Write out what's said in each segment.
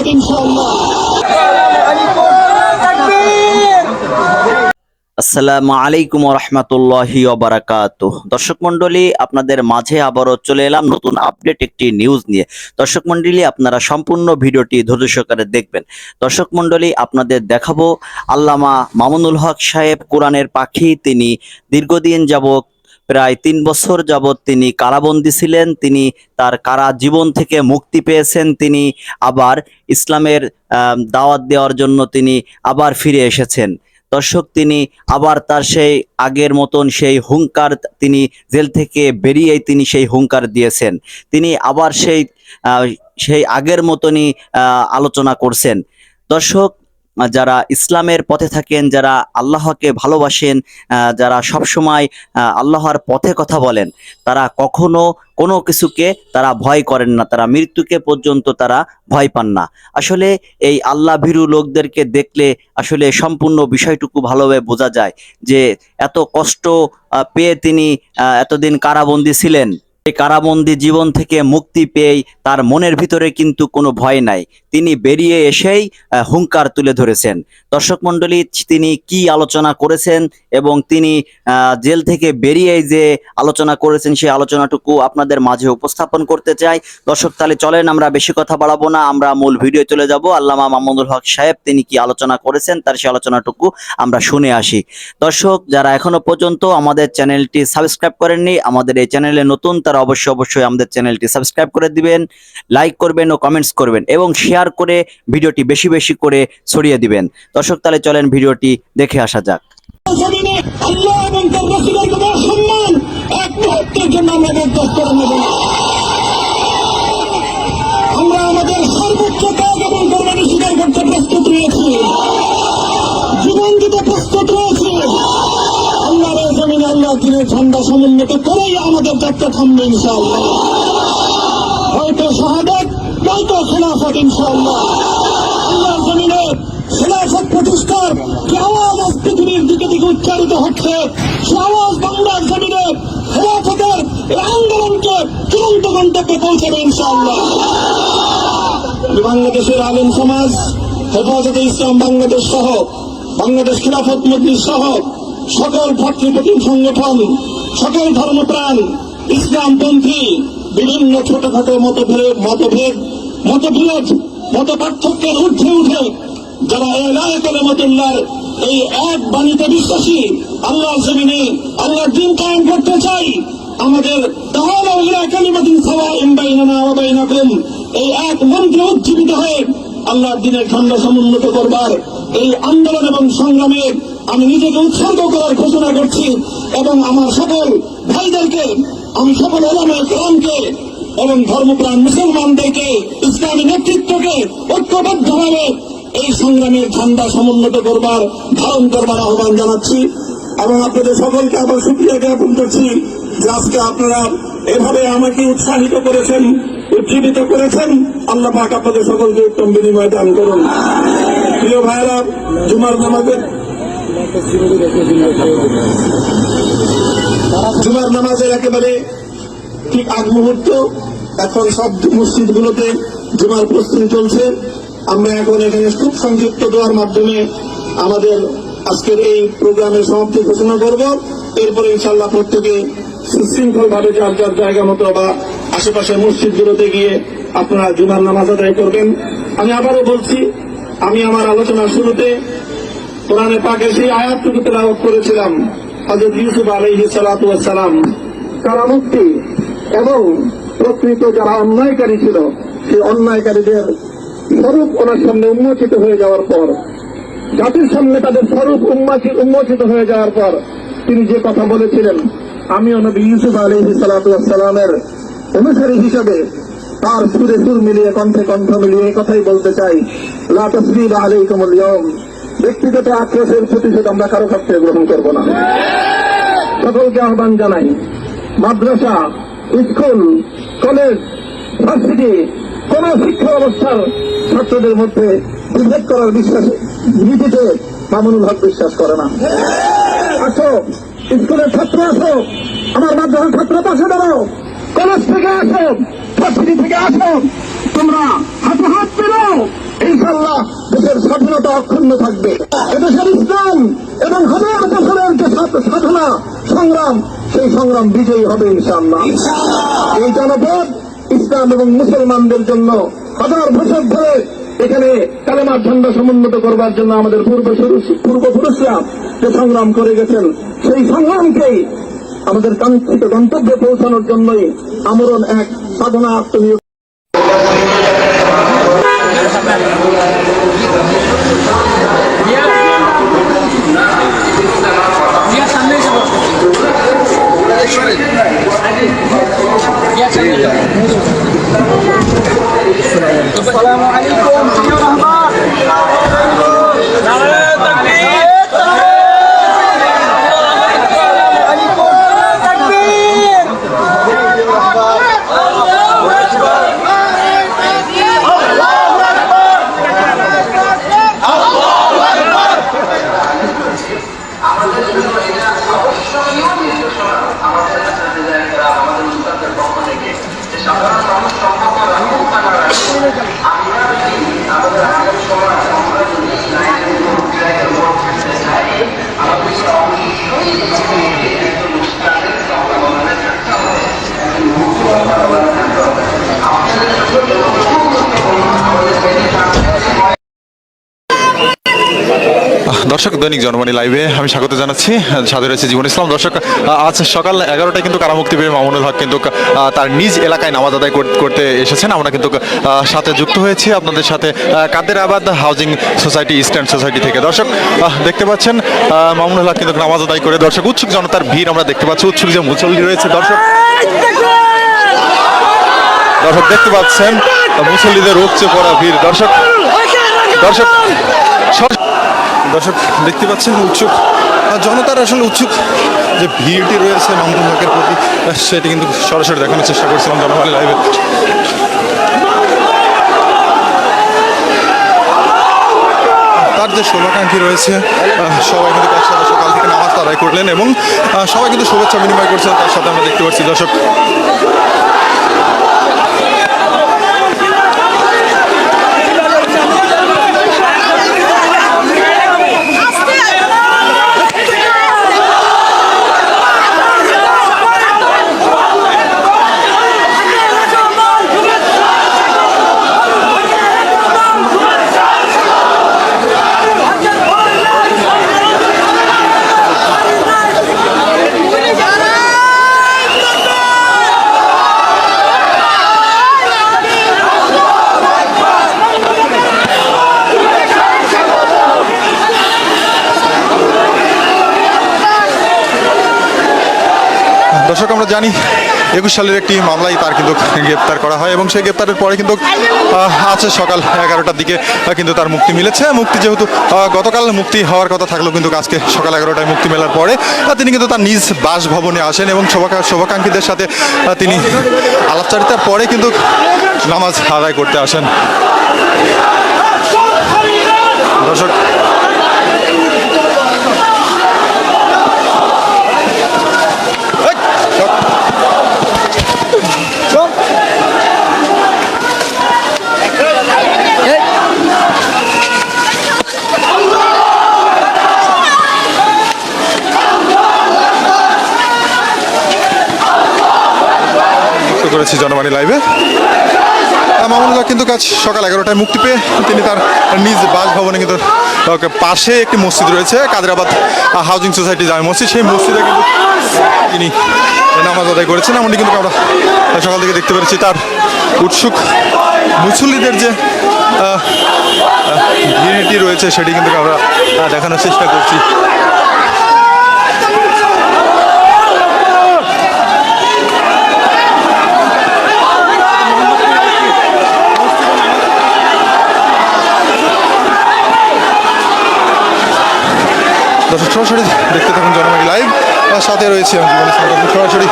খেলাফত ইনশাআল্লাহ। আসসালামু আলাইকুম রহমতুল্লাহি ওবারাকাতুহ। দর্শক মন্ডলী, আপনাদের মাঝে আবারও চলে এলাম নতুন আপডেট একটি নিউজ নিয়ে। দর্শক মন্ডলী, আপনারা সম্পূর্ণ ভিডিওটি ধৈর্য সহকারে দেখবেন। দর্শক মন্ডলী, আপনাদের দেখাবো আল্লামা মামুনুল হক সাহেব, কোরআনের পাখি। তিনি দীর্ঘদিন যাবত, প্রায় 3 বছর যাবত তিনি কারাবন্দী ছিলেন। তিনি তার কারা জীবন থেকে মুক্তি পেয়েছেন। তিনি আবার ইসলামের দাওয়াত দেওয়ার জন্য তিনি আবার ফিরে এসেছেন। দর্শক, তিনি আবার তার সেই আগের মতন সেই হুঙ্কার, তিনি জেল থেকে বেরিয়েই তিনি সেই হুঙ্কার দিয়েছেন। তিনি আবার সেই আগের মতনই আলোচনা করছেন। দর্শক, যারা ইসলামের পথে থাকেন, যারা আল্লাহকে ভালোবাসেন, যারা সবসময় আল্লাহর পথে কথা বলেন, তারা কখনো কোনো কিছুকে তারা ভয় করেন না, তারা মৃত্যুকে পর্যন্ত তারা ভয় পান না। আসলে এই আল্লাহ ভীরু লোকদেরকে দেখলে আসলে সম্পূর্ণ বিষয়টুকু ভালোভাবে বোঝা যায় যে এত কষ্ট পেয়ে তিনি এতদিন কারাবন্দী ছিলেন। এই কারাবন্দী জীবন থেকে মুক্তি পেয়েই তার মনের ভিতরে কিন্তু কোনো ভয় নাই। তিনি বেরিয়ে এসেই হুঙ্কার তুলে ধরেছেন। দর্শক মণ্ডলী, তিনি কি আলোচনা করেছেন এবং তিনি জেল থেকে বেরিয়েই যে আলোচনা করেছেন, সেই আলোচনাটুকু আপনাদের মাঝে উপস্থাপন করতে চাই। দর্শক, তাহলে চলেন, আমরা বেশি কথা বাড়াবো না, আমরা মূল ভিডিও চলে যাব। আল্লামা মামুনুল হক সাহেব তিনি কি আলোচনা করেছেন, তার সেই আলোচনাটুকু আমরা শুনে আসি। দর্শক, যারা এখনো পর্যন্ত আমাদের চ্যানেলটি সাবস্ক্রাইব করেননি, আমাদের এই চ্যানেলে নতুন, তারা অবশ্যই আমাদের চ্যানেলটি সাবস্ক্রাইব করে দিবেন, লাইক করবেন ও কমেন্টস করবেন এবং শেয়ার করে ভিডিওটি বেশি বেশি করে ছড়িয়ে দিবেন। দর্শক, তাহলে চলেন ভিডিওটি দেখে আসা যাক। আল্লাহ এবং তার রাসূলের সম্মান এক মুহূর্তের জন্য আমরা বরদাস্ত করে নেব না। আমরা আমাদের সর্বোচ্চ ত্যাগ এবং কোরবানি স্বীকার করতে প্রস্তুত রয়েছি, জীবন দিতে প্রস্তুত রয়েছি। আল্লাহর জমিনে আল্লাহ দিনের ঝান্ডা সমুন্নত করেই আমাদের যাত্রা থামবে ইনশাআল্লাহ। হয়তো শাহাদাত, নয়তো খেলাফত ইনশাআল্লাহ। আল্লাহর জমিনে খেলাফত প্রতিষ্ঠার যে আওয়াজ আজ পৃথিবীর দিকে দিকে উচ্চারিত হচ্ছে, সে আওয়াজ বাংলার জমিনে খেলাফতের এই আন্দোলনকে চূড়ান্ত গন্তব্যে পৌঁছাবে ইনশাআল্লাহ। বাংলাদেশের আলেম সমাজ, হেফাজতে ইসলাম বাংলাদেশ সহ বাংলাদেশ খিলাফত মজলিস সহ সকল ভাতৃপ্রতিম সংগঠন, সকল ধর্মপ্রাণ, ইসলামপন্থী বিভিন্ন ছোটখাটো মতবিরোধ, মত পার্থক্যের ঊর্ধ্বে উঠে যারা এলাহে কালেমাতুল্লাহর এই এক বাণীতে বিশ্বাসী, আল্লাহর জমিনে আল্লাহর দ্বীন কায়েম করতে চাই, আমাদের তাআলা ইলা কালিমাতিন সাওয়াইন বাইনানা ওয়া বাইনাকুম এই এক মন্ত্রে উজ্জীবিত হয়ে আল্লাহর দ্বীনের ঝান্ডা সমুন্নত করবার এই আন্দোলন এবং সংগ্রামে আমি নিজেকে উৎসর্গ করার ঘোষণা করছি এবং আমার সকল ভাইদেরকে, আমি সকল উলামায়ে কেরামকে এবং ধর্মপ্রাণ মুসলমানদেরকে, ইসলামী নেতৃত্বকে ঐক্যবদ্ধভাবে এই সংগ্রামের ঝান্ডা সমুন্নত করবার, ধারণ করবার আহ্বান জানাচ্ছি এবং আপনাদের সকলকে আবার শুকরিয়া জ্ঞাপন করছি যে আজকে আপনারা এভাবে আমাকে উৎসাহিত করেছেন, উজ্জীবিত করেছেন। আল্লাহ পাক আপনাদের সকলকে উত্তম বিনিময় দান করুন। প্রিয় ভাইরা, জুমার নামাজের একেবারে ঠিক আগ মুহূর্ত, এখন সব মসজিদগুলোতে জুমার প্রস্তুতি চলছে। আমরা এখন এখানে খুব সংক্ষিপ্ত দোয়ার মাধ্যমে আমাদের আজকের এই প্রোগ্রামের সমাপ্তি ঘোষণা করব। এরপরে ইনশাআল্লাহ প্রত্যেকে সুশৃঙ্খল ভাবে যার যার জায়গা মতো বা আশেপাশের মসজিদগুলোতে গিয়ে আপনারা জুমার নামাজ আদায় করবেন। আমি আবারও বলছি, আমি আমার আলোচনার শুরুতে কোরআনে পাকের সেই আয়াতটুকু তেলাওয়াত করেছিলাম, হযরত ইউসুফ আলাইহিস সালাতু ওয়াস সালাম কারামুক্তি এবং প্রকৃত যারা অন্যায়কারী ছিল, সেই অন্যায়কারীদের স্বরূপ ওনার সামনে উন্মোচিত হয়ে যাওয়ার পর, জাতির সামনে তাদের স্বরূপ উন্মোচিত হয়ে যাওয়ার পর তিনি যে কথা বলেছিলেন, আমিও নবী ইউসুফ আলাইহিস সালাতু ওয়াস সালামের অনুসারী হিসেবে তার সুরে সুর মিলিয়ে, কণ্ঠে কণ্ঠ মিলিয়ে এই কথাই বলতে চাই, লা তাসরিবা আলাইকুমুল ইয়াওম। ব্যক্তিগত আক্রোশের প্রতিশোধ আমরা কারো কাছ থেকে গ্রহণ করব না। সকলকে আহ্বান জানাই, মাদ্রাসা, স্কুল, কলেজ, ভার্সিটি, কোন শিক্ষা ব্যবস্থার ছাত্রদের মধ্যে বিভেদ করার নীতিতে মামুনুল হক বিশ্বাস করে না। আসো, স্কুলের ছাত্র আসো, আমার মাদ্রাসার ছাত্র পাশে দাঁড়াও, কলেজ থেকে আসো, ভার্সিটি থেকে আসো, তোমরা হাতে হাত মেলাও, ইনশাআল্লাহ দেশের স্বাধীনতা অক্ষুণ্ণ থাকবে। এদেশের ইসলাম এবং হাজার বছরের যে সাধনা সংগ্রাম, সেই সংগ্রাম বিজয়ী হবে ইনশাআল্লাহ। এই জনপদ ইসলাম এবং মুসলমানদের জন্য হাজার বছর ধরে এখানে কালেমার ঝান্ডা সমুন্নত করবার জন্য আমাদের পূর্বপুরুষরা যে সংগ্রাম করে গেছেন, সেই সংগ্রামকেই আমাদের কাঙ্ক্ষিত গন্তব্যে পৌঁছানোর জন্যই আমরণ এক সাধনা আত্মনিয়োগ। আসসালামু আলাইকুম প্রিয় মেহমান, নারে তাকবীর, তাকবীর, আল্লাহু আকবার, আল্লাহু আকবার, আল্লাহু আকবার। আমাদের জন্য এটা অবশ্যই আমাদের উস্তাদের পক্ষ থেকে সাধারণ মানুষ সম্পর্ক রক্ষা করা। আমরা যদি আমাদের আগের সময় আমরা যদি আমাদের অবশ্যই একজন উস্তাদের সম্ভাবনা থাকতে হবে, দর্শক, দৈনিক জনমণি লাইভে আমি স্বাগত জানাচ্ছি। সাথে রয়েছে জীবন ইসলাম। দর্শক, আজ সকাল 11টায় কিন্তু কারামুক্তি পেয়ে মামুনুল হক কিন্তু তার নিজ এলাকায় নামাজ আদায় করতে এসেছেন। আমরা কিন্তু সাথে যুক্ত হয়েছি আপনাদের সাথে Kaderabad housing society, eastern society থেকে। দর্শক, দেখতে পাচ্ছেন মামুনুল হক কিন্তু নামাজ আদায় করে দর্শক উৎসুক জনতার ভিড় আমরা দেখতে পাচ্ছি। উৎসুক যে মুসল্লি রয়েছে দর্শক দেখতে পাচ্ছেন মুসল্লিদের উপচে পড়া ভিড়। দর্শক দেখতে পাচ্ছেন উৎসুক জনতার আসলে উৎসুক যে ভিড়টি রয়েছে মামুনুল হকের প্রতি, সেটি কিন্তু সরাসরি দেখানোর চেষ্টা করছিলাম জনমণি লাইভে। তার যে শুভাকাঙ্ক্ষী রয়েছে সবাই কিন্তু তার সাথে সকাল থেকে নামাজ আদায় করলেন এবং সবাই কিন্তু শুভেচ্ছা বিনিময় করছেন তার সাথে আমরা দেখতে পাচ্ছি। দর্শক, আমরা জানি 21 সালের একটি মামলায় তার কিন্তু গ্রেপ্তার করা হয় এবং সেই গ্রেপ্তারের পরে কিন্তু আজ সকাল 11টার দিকে কিন্তু তার মুক্তি মিলেছে। মুক্তি যেহেতু গতকাল মুক্তি হওয়ার কথা থাকলেও কিন্তু আজকে সকাল 11টায় মুক্তি মেলার পরে তিনি কিন্তু তার নিজ বাসভবনে আসেন এবং শুভাকাঙ্ক্ষীদের সাথে তিনি আলাপচারিতার পরে কিন্তু নামাজ আদায় করতে আসেন। দর্শক, করেছি জনবাণী লাইভে। মামুনুল হক কিন্তু আজ সকাল 11টায় মুক্তি পেয়ে তিনি তার নিজ বাসভবনে কিন্তু পাশে একটি মসজিদ রয়েছে কাদেরাবাদ হাউজিং সোসাইটি জামে মসজিদ, সেই মসজিদে কিন্তু তিনি নামাজ আদায় করেছেন। এমনটি কিন্তু আমরা সকাল থেকে দেখতে পেরেছি। তার উৎসুক মুসল্লিদের যে ভিড়টি রয়েছে সেটি কিন্তু আমরা দেখানোর চেষ্টা করছি। দর্শক, সরাসরি দেখতে থাকুন জনমণি লাইভ। সাথে রয়েছে আমি জীবন ইসলাম। সরাসরি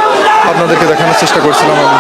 আপনাদেরকে দেখানোর চেষ্টা করছিলাম আমি।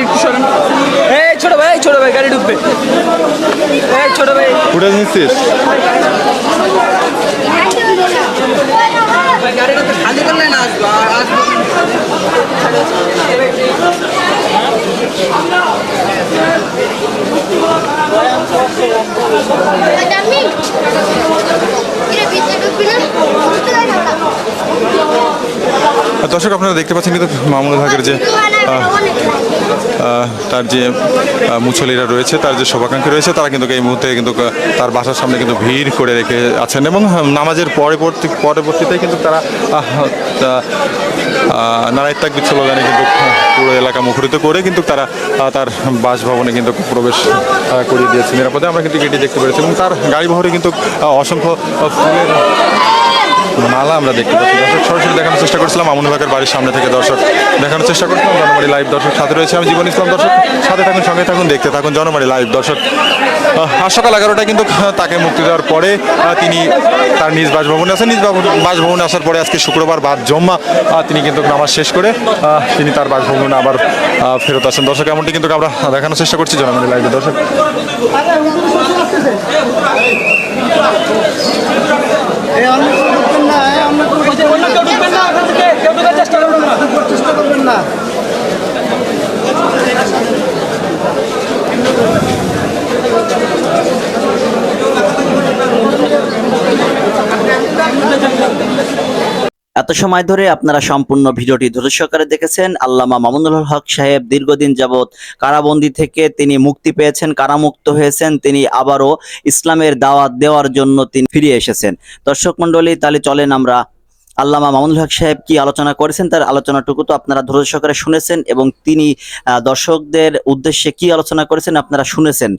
একটু সরেন। এই ছোট ভাই গাড়ি ঢুকবে। এই ছোট ভাই উঠে নিচ্ছিস? গাড়িটা তো খালি করলে না আসবো দর্শক আপনারা দেখতে পাচ্ছেন কিন্তু মামুনুল হকের যে তার যে মুছলিরা রয়েছে, তার যে শুভাকাঙ্ক্ষী রয়েছে, তারা কিন্তু এই মুহূর্তে কিন্তু তার বাসার সামনে কিন্তু ভিড় করে রেখে আছেন এবং নামাজের পরবর্তীতে কিন্তু তারা নারায়ে তাকবীর স্লোগানে কিন্তু পুরো এলাকা মুখরিত করে কিন্তু তারা তার বাসভবনে কিন্তু প্রবেশ করিয়ে দিয়েছে নিরাপদে। আমরা কিন্তু এটি দেখতে পেরেছি এবং তার গাড়ি বহরে কিন্তু অসংখ্য ফুলের মালা আমরা দেখতে পাচ্ছি। দর্শক সরাসরি দেখানোর চেষ্টা করছিলাম মামুনুল হকের বাড়ির সামনে থেকে, দর্শক দেখানোর চেষ্টা করছিলাম জনবাড়ি লাইভ। দর্শক সাথে রয়েছে আমি জীবন ইসলাম। দর্শক সাথে থাকুন, সঙ্গে থাকুন, দেখতে থাকুন জনবাড়ি লাইভ। দর্শক আজ সকাল 11টায় কিন্তু তাকে মুক্তি দেওয়ার পরে তিনি তার নিজ বাসভবনে আছেন। নিজ বাসভবনে আসার পরে আজকে শুক্রবার বাদ জম্মা তিনি কিন্তু নামাজ শেষ করে তিনি তার বাসভবনে আবার ফেরত আসেন। দর্শক এমনটি কিন্তু আমরা দেখানোর চেষ্টা করছি জনবাড়ি লাইভে। দর্শক চেষ্টা করবেন না। এত সময় ধরে আপনারা সম্পূর্ণ ভিডিওটি ধৈর্য সহকারে দেখেছেন। আল্লামা মামুনুল হক সাহেব দীর্ঘদিন যাবৎ কারাবন্দী থেকে তিনি মুক্তি পেয়েছেন, কারামুক্ত হয়েছেন। তিনি আবারও ইসলামের দাওয়াত দেওয়ার জন্য তিনি ফিরে এসেছেন। দর্শক মণ্ডলী, তাহলে চলেন আমরা আল্লামা মামুনুল হক সাহেব কি আলোচনা করেছেন তার আলোচনাটুকু তো আপনারা ধৈর্য সহকারে শুনেছেন এবং তিনি দর্শকদের উদ্দেশ্যে কি আলোচনা করেছেন আপনারা শুনেছেন।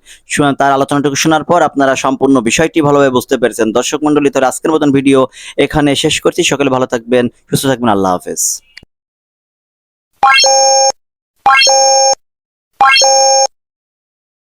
তার আলোচনাটুকু শোনার পর আপনারা সম্পূর্ণ বিষয়টি ভালোভাবে বুঝতে পেরেছেন। দর্শক মণ্ডলী, তো আজকের মতন ভিডিও এখানে শেষ করছি। সকলে ভালো থাকবেন, সুস্থ থাকবেন। আল্লাহ হাফেজ।